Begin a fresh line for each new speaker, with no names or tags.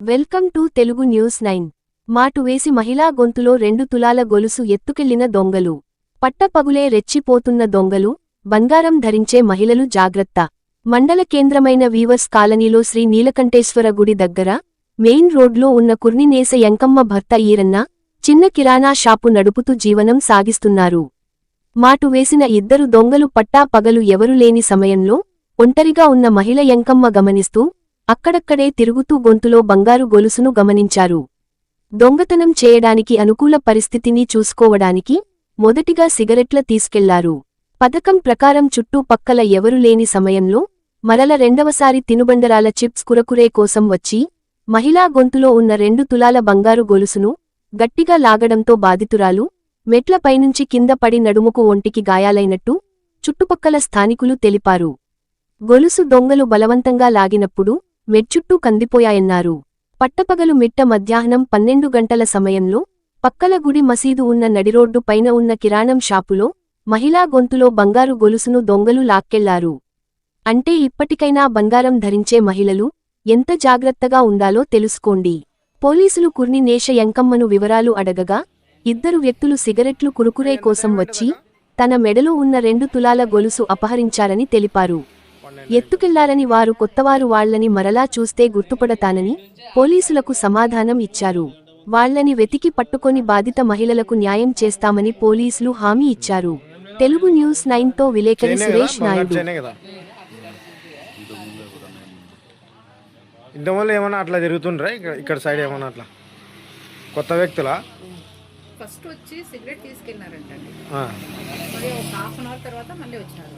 Welcome to Telugu news 9. మాటు వేసి మహిళా గొంతులో 2 తులాల గొలుసు ఎత్తుకెళ్లిన దొంగలు. పట్టపగులే రెచ్చిపోతున్న దొంగలు, బంగారం ధరించే మహిళలు జాగ్రత్త. మండల కేంద్రమైన వీవర్స్ కాలనీలో శ్రీ నీలకంఠేశ్వర గుడి దగ్గర మెయిన్ రోడ్లో ఉన్న కుర్నినేస యంకమ్మ భర్త ఈరన్న చిన్న కిరాణా షాపు నడుపుతూ జీవనం సాగిస్తున్నారు. మాటు వేసిన 2 దొంగలు పట్టా పగలు ఎవరు లేని సమయంలో ఒంటరిగా ఉన్న మహిళ యంకమ్మ గమనిస్తూ అక్కడక్కడే తిరుగుతూ గొంతులో బంగారు గొలుసును గమనించారు. దొంగతనం చేయడానికి అనుకూల పరిస్థితిని చూసుకోవడానికి మొదటిగా సిగరెట్ల తీసుకెళ్లారు. పథకం ప్రకారం చుట్టూ పక్కల ఎవరు లేని సమయంలో మరల రెండవసారి తినుబండరాల చిప్స్ కురకురే కోసం వచ్చి మహిళా గొంతులో ఉన్న 2 తులాల బంగారు గొలుసును గట్టిగా లాగడంతో బాధితురాలు మెట్ల పైనుంచి కింద పడి నడుముకు ఒంటికి గాయాలైనట్టు చుట్టుపక్కల స్థానికులు తెలిపారు. గొలుసు దొంగలు బలవంతంగా లాగినప్పుడు మెట్చుట్టూ కందిపోయాయన్నారు. పట్టపగలు మిట్ట మధ్యాహ్నం 12 గంటల సమయంలో పక్కల గుడి మసీదు ఉన్న నడిరోడ్డు పైన ఉన్న కిరాణం షాపులో మహిళా గొంతులో బంగారు గొలుసును దొంగలు లాక్కెళ్లారు. అంటే ఇప్పటికైనా బంగారం ధరించే మహిళలు ఎంత జాగ్రత్తగా ఉండాలో తెలుసుకోండి. పోలీసులు కుర్నినేశ యంకమ్మను వివరాలు అడగగా 2 వ్యక్తులు సిగరెట్లు కురుకురే కోసం వచ్చి తన మెడలో ఉన్న 2 తులాల గొలుసు అపహరించారని తెలిపారు. ఎత్తుకెళ్లారని వారు కొత్తవారు వాళ్లని మరలా చూస్తే గుర్తుపడతానని పోలీసులకు సమాధానం ఇచ్చారు. వాళ్లని వెతికి పట్టుకొని బాధిత మహిళలకు న్యాయం చేస్తామని పోలీసులు హామీ ఇచ్చారు. తెలుగు న్యూస్ 9తో విలేకరి సురేష్ నాయుడు.
ఇంతవల్ల ఏమన్నా అట్లా జరుగుతుండ్రా ఇక్కడ సైడ్ ఏమన్నా అట్లా కొత్త వ్యక్తులా?
ఫస్ట్ వచ్చి సిగరెట్ తీసుకెళ్ళినారంటండి. మరి ఒక హాఫ్ అన్ అవర్ తర్వాత మళ్ళీ వచ్చినారు.